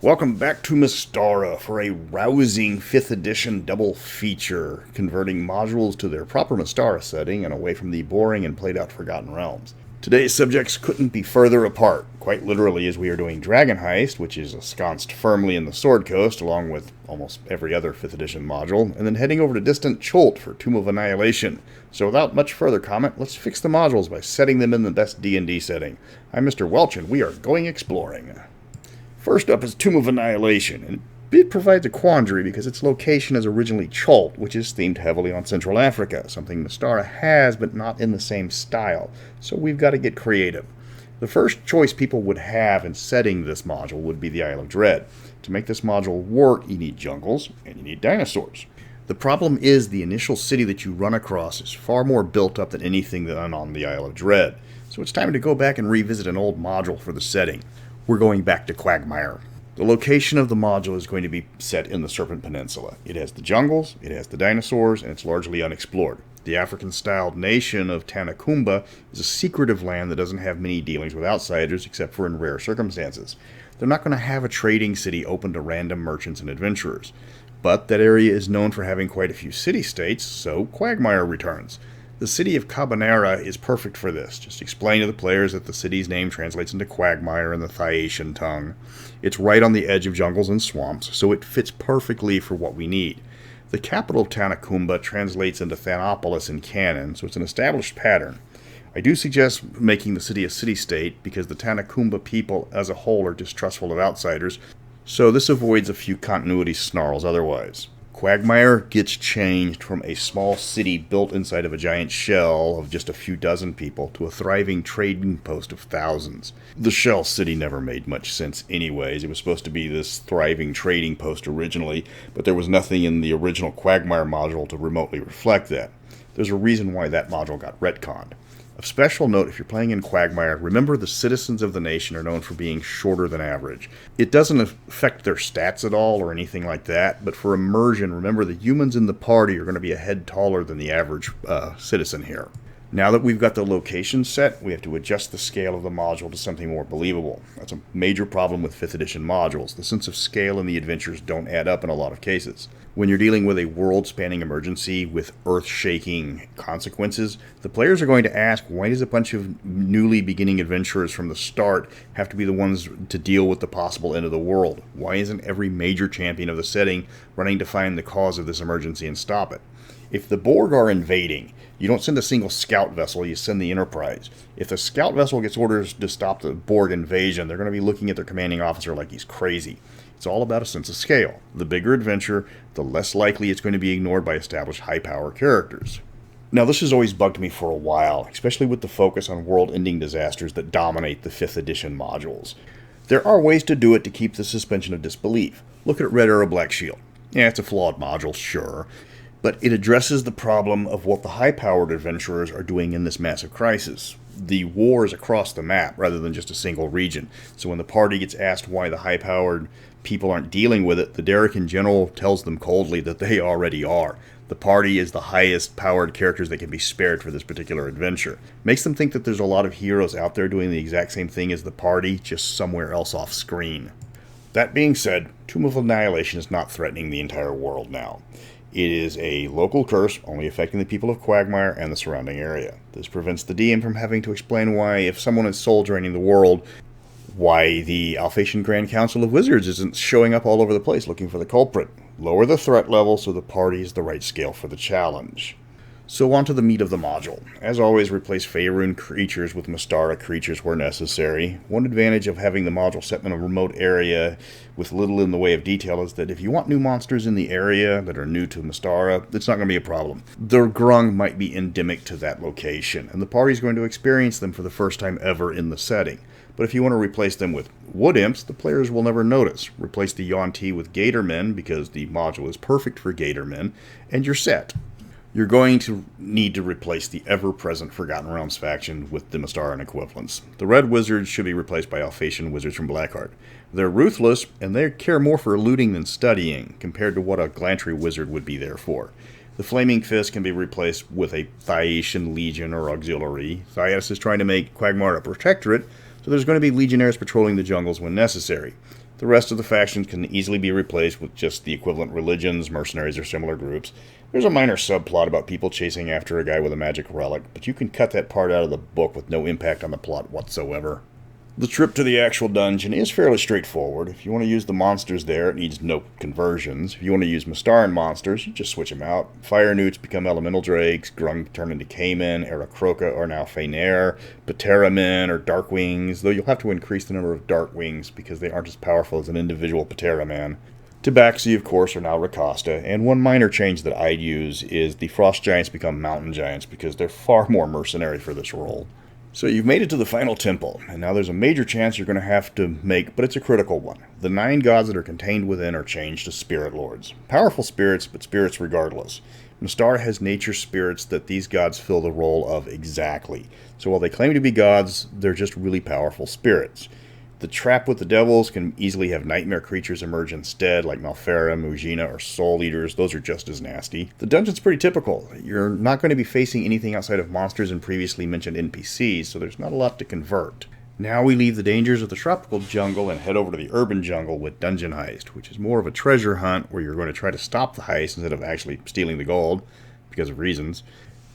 Welcome back to Mystara for a rousing 5th edition double feature, converting modules to their proper Mystara setting and away from the boring and played out Forgotten Realms. Today's subjects couldn't be further apart, quite literally, as we are doing Dragon Heist, which is ensconced firmly in the Sword Coast, along with almost every other 5th edition module, and then heading over to distant Chult for Tomb of Annihilation. So without much further comment, let's fix the modules by setting them in the best D&D setting. I'm Mr. Welch, and we are going exploring. First up is Tomb of Annihilation, and it provides a quandary because its location is originally Chult, which is themed heavily on Central Africa, something Mystara has, but not in the same style, so we've got to get creative. The first choice people would have in setting this module would be the Isle of Dread. To make this module work, you need jungles, and you need dinosaurs. The problem is the initial city that you run across is far more built up than anything than on the Isle of Dread, so it's time to go back and revisit an old module for the setting. We're going back to Quagmire. The location of the module is going to be set in the Serpent Peninsula. It has the jungles, it has the dinosaurs, and it's largely unexplored. The African-styled nation of Tanakumba is a secretive land that doesn't have many dealings with outsiders except for in rare circumstances. They're not going to have a trading city open to random merchants and adventurers. But that area is known for having quite a few city-states, so Quagmire returns. The city of Cabanera is perfect for this. Just explain to the players that the city's name translates into Quagmire in the Phaeacian tongue. It's right on the edge of jungles and swamps, so it fits perfectly for what we need. The capital of Tanakumba translates into Thanopolis in canon, so it's an established pattern. I do suggest making the city a city-state because the Tanakumba people as a whole are distrustful of outsiders, so this avoids a few continuity snarls otherwise. Quagmire gets changed from a small city built inside of a giant shell of just a few dozen people to a thriving trading post of thousands. The shell city never made much sense anyways. It was supposed to be this thriving trading post originally, but there was nothing in the original Quagmire module to remotely reflect that. There's a reason why that module got retconned. Of special note, if you're playing in Quagmire, remember the citizens of the nation are known for being shorter than average. It doesn't affect their stats at all or anything like that, but for immersion, remember the humans in the party are going to be a head taller than the average citizen here. Now that we've got the location set, we have to adjust the scale of the module to something more believable. That's a major problem with 5th edition modules. The sense of scale in the adventures don't add up in a lot of cases. When you're dealing with a world-spanning emergency with earth-shaking consequences, the players are going to ask, why does a bunch of newly beginning adventurers from the start have to be the ones to deal with the possible end of the world? Why isn't every major champion of the setting running to find the cause of this emergency and stop it? If the Borg are invading, you don't send a single scout vessel, you send the Enterprise. If the scout vessel gets orders to stop the Borg invasion, they're going to be looking at their commanding officer like he's crazy. It's all about a sense of scale. The bigger adventure, the less likely it's going to be ignored by established high-power characters. Now, this has always bugged me for a while, especially with the focus on world-ending disasters that dominate the 5th edition modules. There are ways to do it to keep the suspension of disbelief. Look at Red Arrow Black Shield. Yeah, it's a flawed module, sure, but it addresses the problem of what the high-powered adventurers are doing in this massive crisis. The war is across the map rather than just a single region, so when the party gets asked why the high-powered people aren't dealing with it, the Derrican general tells them coldly that they already are. The party is the highest-powered characters that can be spared for this particular adventure. Makes them think that there's a lot of heroes out there doing the exact same thing as the party, just somewhere else off-screen. That being said, Tomb of Annihilation is not threatening the entire world now. It is a local curse only affecting the people of Quagmire and the surrounding area. This prevents the DM from having to explain why, if someone is soul draining the world, why the Alphatian Grand Council of Wizards isn't showing up all over the place looking for the culprit. Lower the threat level so the party is the right scale for the challenge. So on to the meat of the module. As always, replace Faerun creatures with Mystara creatures where necessary. One advantage of having the module set in a remote area with little in the way of detail is that if you want new monsters in the area that are new to Mystara, it's not going to be a problem. The grung might be endemic to that location, and the party's going to experience them for the first time ever in the setting. But if you want to replace them with wood imps, the players will never notice. Replace the Yuan-Ti with Gatormen, because the module is perfect for Gatormen, and you're set. You're going to need to replace the ever-present Forgotten Realms faction with the Mystaran equivalents. The Red Wizards should be replaced by Alphatian Wizards from Blackheart. They're ruthless, and they care more for looting than studying, compared to what a Glantry Wizard would be there for. The Flaming Fist can be replaced with a Phaeacian Legion or Auxiliary. Thaius is trying to make Quagmire a protectorate, so there's going to be legionnaires patrolling the jungles when necessary. The rest of the factions can easily be replaced with just the equivalent religions, mercenaries, or similar groups. There's a minor subplot about people chasing after a guy with a magic relic, but you can cut that part out of the book with no impact on the plot whatsoever. The trip to the actual dungeon is fairly straightforward. If you want to use the monsters there, it needs no conversions. If you want to use Mystaran monsters, you just switch them out. Fire newts become elemental drakes, Grung turn into Cayman, Aarakocra are now Faenair, Pateramin or Darkwings, though you'll have to increase the number of Darkwings because they aren't as powerful as an individual Pateraman. Tabaxi, of course, are now Rakasta, and one minor change that I'd use is the Frost Giants become Mountain Giants because they're far more mercenary for this role. So you've made it to the final temple, and now there's a major chance you're going to have to make, but it's a critical one. The 9 gods that are contained within are changed to spirit lords. Powerful spirits, but spirits regardless. Mystara has nature spirits that these gods fill the role of exactly. So while they claim to be gods, they're just really powerful spirits. The trap with the devils can easily have nightmare creatures emerge instead, like Malfera, Mujina, or Soul Eaters. Those are just as nasty. The dungeon's pretty typical. You're not going to be facing anything outside of monsters and previously mentioned NPCs, so there's not a lot to convert. Now we leave the dangers of the tropical jungle and head over to the urban jungle with Dungeon Heist, which is more of a treasure hunt where you're going to try to stop the heist instead of actually stealing the gold, because of reasons.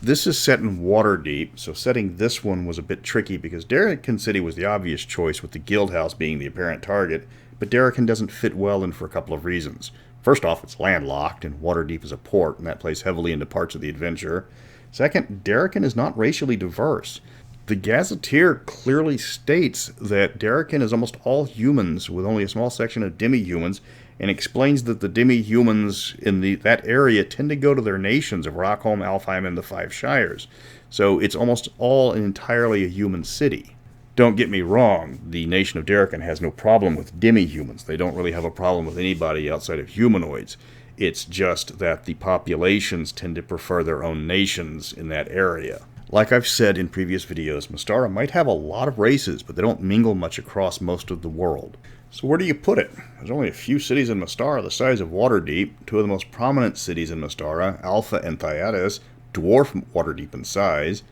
This is set in Waterdeep, so setting this one was a bit tricky because Darrican City was the obvious choice with the guild house being the apparent target, but Darrican doesn't fit well in for a couple of reasons. First off, it's landlocked, and Waterdeep is a port, and that plays heavily into parts of the adventure. Second, Darrican is not racially diverse. The Gazetteer clearly states that Darrican is almost all humans, with only a small section of demi-humans, and explains that the demi-humans in that area tend to go to their nations of Rockholm, Alfheim, and the Five Shires. So it's almost all and entirely a human city. Don't get me wrong, the nation of Darrican has no problem with demi-humans. They don't really have a problem with anybody outside of humanoids. It's just that the populations tend to prefer their own nations in that area. Like I've said in previous videos, Mystara might have a lot of races, but they don't mingle much across most of the world. So where do you put it? There's only a few cities in Mystara the size of Waterdeep. 2 of the most prominent cities in Mystara, Alpha and Thyatis, dwarf Waterdeep in size.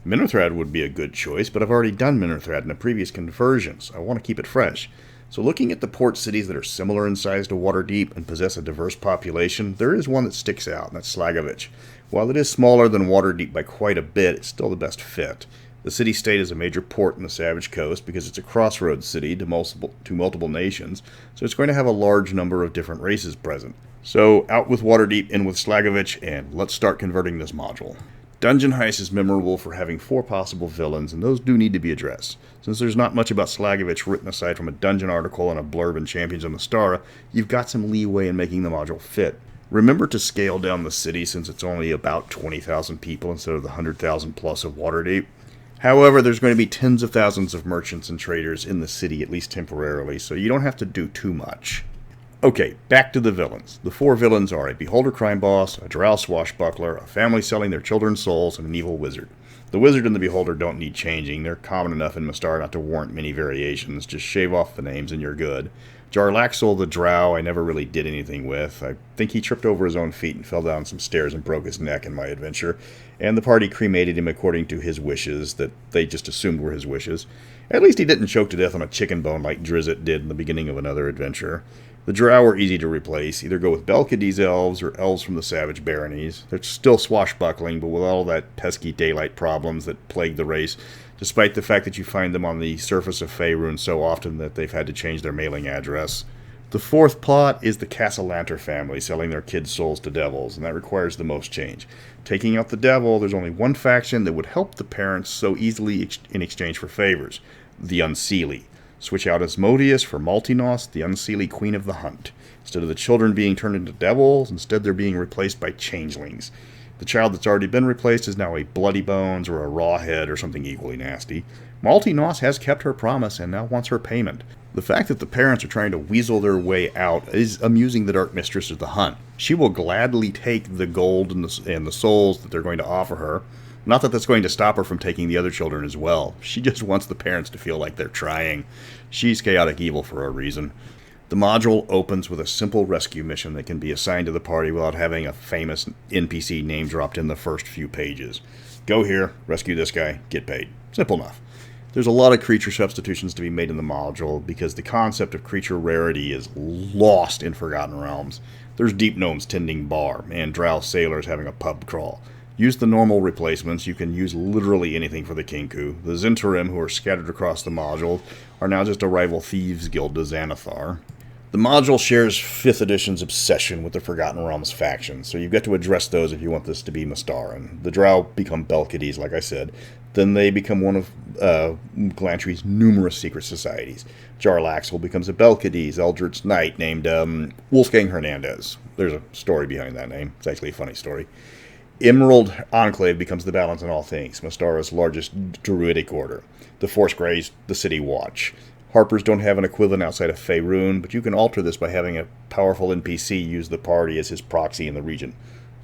Minothrad would be a good choice, but I've already done Minothrad in a previous conversion, so I want to keep it fresh. So looking at the port cities that are similar in size to Waterdeep and possess a diverse population, there is one that sticks out, and that's Slagovich. While it is smaller than Waterdeep by quite a bit, it's still the best fit. The city-state is a major port in the Savage Coast because it's a crossroads city to multiple nations, so it's going to have a large number of different races present. So out with Waterdeep, in with Slagovich, and let's start converting this module. Dungeon Heist is memorable for having 4 possible villains, and those do need to be addressed. Since there's not much about Slagovich written aside from a dungeon article and a blurb in Champions of Mystara, you've got some leeway in making the module fit. Remember to scale down the city since it's only about 20,000 people instead of the 100,000 plus of Waterdeep. However, there's going to be tens of thousands of merchants and traders in the city, at least temporarily, so you don't have to do too much. Okay, back to the villains. The 4 villains are a Beholder crime boss, a Drow swashbuckler, a family selling their children's souls, and an evil wizard. The wizard and the Beholder don't need changing. They're common enough in Mystara not to warrant many variations. Just shave off the names and you're good. Jarlaxle the Drow I never really did anything with. I think he tripped over his own feet and fell down some stairs and broke his neck in my adventure, and the party cremated him according to his wishes that they just assumed were his wishes. At least he didn't choke to death on a chicken bone like Drizzt did in the beginning of another adventure. The Drow are easy to replace. Either go with Belkade's elves or elves from the Savage Baronies. They're still swashbuckling, but with all that pesky daylight problems that plague the race, despite the fact that you find them on the surface of Faerun so often that they've had to change their mailing address. The 4th plot is the Castellanter family selling their kids' souls to devils, and that requires the most change. Taking out the devil, there's only one faction that would help the parents so easily in exchange for favors: the unseelie. Switch out Asmodeus for Maltinos, the unseelie queen of the hunt. Instead of the children being turned into devils, instead they're being replaced by changelings. The child that's already been replaced is now a Bloody Bones or a Rawhead or something equally nasty. Maltinos has kept her promise and now wants her payment. The fact that the parents are trying to weasel their way out is amusing the Dark Mistress of the Hunt. She will gladly take the gold and the souls that they're going to offer her. Not that that's going to stop her from taking the other children as well. She just wants the parents to feel like they're trying. She's chaotic evil for a reason. The module opens with a simple rescue mission that can be assigned to the party without having a famous NPC name dropped in the first few pages. Go here, rescue this guy, get paid. Simple enough. There's a lot of creature substitutions to be made in the module because the concept of creature rarity is lost in Forgotten Realms. There's deep gnomes tending bar, and drow sailors having a pub crawl. Use the normal replacements. You can use literally anything for the Kinku. The Zhentarim, who are scattered across the module, are now just a rival thieves guild to Xanathar. The module shares 5th edition's obsession with the Forgotten Realms factions, so you've got to address those if you want this to be Mystaran. The drow become Belkades, like I said. Then they become one of Glantry's numerous secret societies. Jarlaxle becomes a Belkades, Eldritch Knight named Wolfgang Hernandez. There's a story behind that name. It's actually a funny story. Emerald Enclave becomes the balance in all things, Mystara's largest druidic order. The Force Greys, the City Watch. Harpers don't have an equivalent outside of Faerun, but you can alter this by having a powerful NPC use the party as his proxy in the region.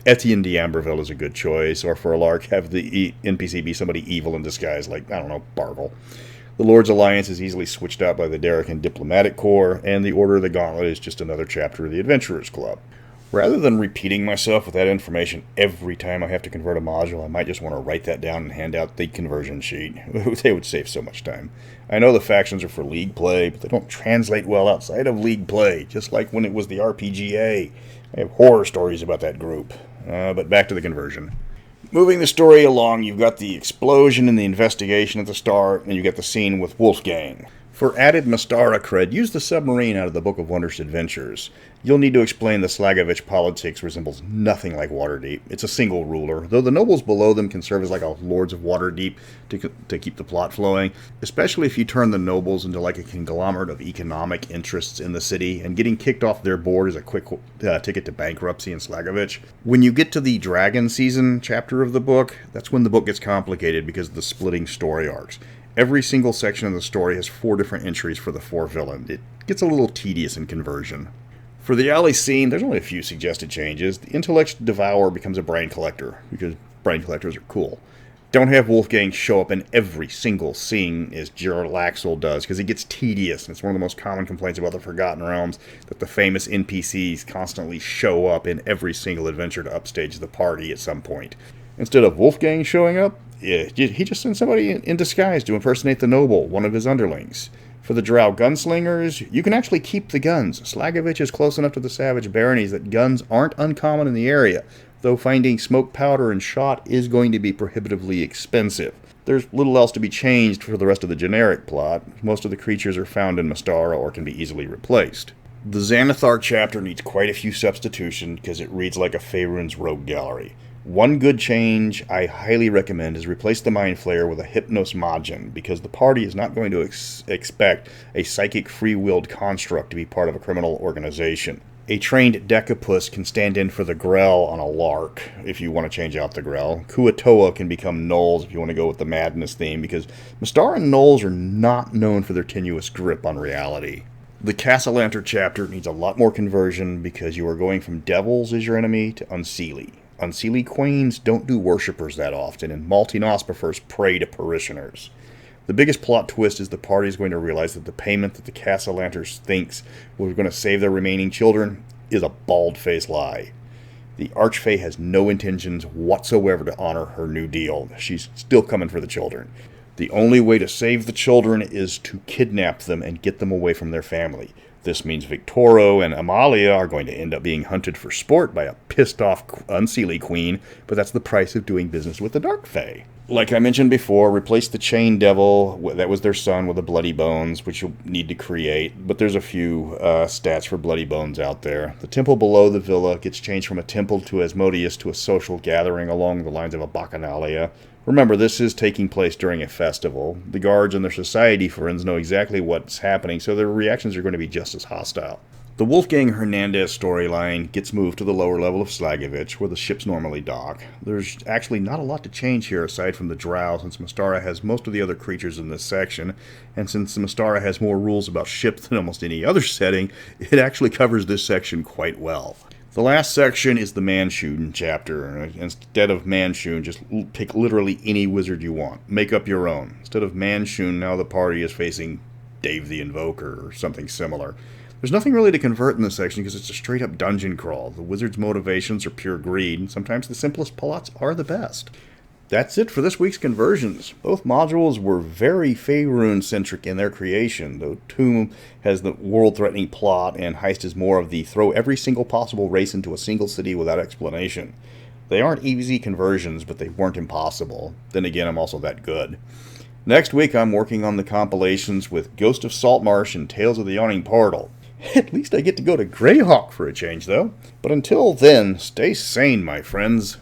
Etienne d'Amberville is a good choice, or for a lark, have the NPC be somebody evil in disguise, like, I don't know, Bargle. The Lord's Alliance is easily switched out by the Darrican Diplomatic Corps, and the Order of the Gauntlet is just another chapter of the Adventurers Club. Rather than repeating myself with that information every time I have to convert a module, I might just want to write that down and hand out the conversion sheet. They would save so much time. I know the factions are for League play, but they don't translate well outside of League play, just like when it was the RPGA. I have horror stories about that group. But back to the conversion. Moving the story along, you've got the explosion and the investigation at the start, and you get the scene with Wolfgang. For added Mystara cred, use the submarine out of the Book of Wondrous Adventures. You'll need to explain the Slagovich politics resembles nothing like Waterdeep. It's a single ruler, though the nobles below them can serve as like a Lords of Waterdeep to keep the plot flowing, especially if you turn the nobles into like a conglomerate of economic interests in the city, and getting kicked off their board is a quick ticket to bankruptcy in Slagovich. When you get to the Dragon Season chapter of the book, that's when the book gets complicated because of the splitting story arcs. Every single section of the story has 4 different entries for the 4 villains. It gets a little tedious in conversion. For the alley scene, there's only a few suggested changes. The Intellect Devourer becomes a Brain Collector, because Brain Collectors are cool. Don't have Wolfgang show up in every single scene as Jarlaxle does, because it gets tedious, and it's one of the most common complaints about the Forgotten Realms, that the famous NPCs constantly show up in every single adventure to upstage the party at some point. Instead of Wolfgang showing up, he just sends somebody in disguise to impersonate the noble, one of his underlings. For the drow gunslingers, you can actually keep the guns. Slagovich is close enough to the savage baronies that guns aren't uncommon in the area, though finding smoke powder and shot is going to be prohibitively expensive. There's little else to be changed for the rest of the generic plot. Most of the creatures are found in Mystara or can be easily replaced. The Xanathar chapter needs quite a few substitutions because it reads like a Faerun's rogue gallery. One good change I highly recommend is replace the Mind Flayer with a Hypnos Magin, because the party is not going to expect a psychic free-willed construct to be part of a criminal organization. A trained Decapus can stand in for the Grell on a lark, if you want to change out the Grell. Kuatoa can become Gnolls if you want to go with the Madness theme, because Mystara and Gnolls are not known for their tenuous grip on reality. The Castellanter chapter needs a lot more conversion because you are going from devils as your enemy to unseelie. Unseelie queens don't do worshippers that often, and Maltinoss prefers prey to parishioners. The biggest plot twist is the party is going to realize that the payment that the Castellanters thinks was going to save their remaining children is a bald-faced lie. The Archfey has no intentions whatsoever to honor her new deal. She's still coming for the children. The only way to save the children is to kidnap them and get them away from their family. This means Victoro and Amalia are going to end up being hunted for sport by a pissed-off unseelie queen, but that's the price of doing business with the Dark Fae. Like I mentioned before, replace the Chain Devil, that was their son, with the Bloody Bones, which you'll need to create, but there's a few stats for Bloody Bones out there. The temple below the villa gets changed from a temple to Asmodeus to a social gathering along the lines of a Bacchanalia. Remember, this is taking place during a festival. The guards and their society friends know exactly what's happening, so their reactions are going to be just as hostile. The Wolfgang Hernandez storyline gets moved to the lower level of Slagovich, where the ships normally dock. There's actually not a lot to change here aside from the drow, since Mystara has most of the other creatures in this section, and since Mystara has more rules about ships than almost any other setting, it actually covers this section quite well. The last section is the Manshun chapter. Instead of Manshun, just pick literally any wizard you want. Make up your own. Instead of Manshun, now the party is facing Dave the Invoker or something similar. There's nothing really to convert in this section because it's a straight-up dungeon crawl. The wizard's motivations are pure greed, and sometimes the simplest plots are the best. That's it for this week's conversions. Both modules were very Faerun-centric in their creation, though Tomb has the world-threatening plot, and Heist is more of the throw every single possible race into a single city without explanation. They aren't easy conversions, but they weren't impossible. Then again, I'm also that good. Next week, I'm working on the compilations with Ghost of Saltmarsh and Tales of the Yawning Portal. At least I get to go to Greyhawk for a change, though. But until then, stay sane, my friends.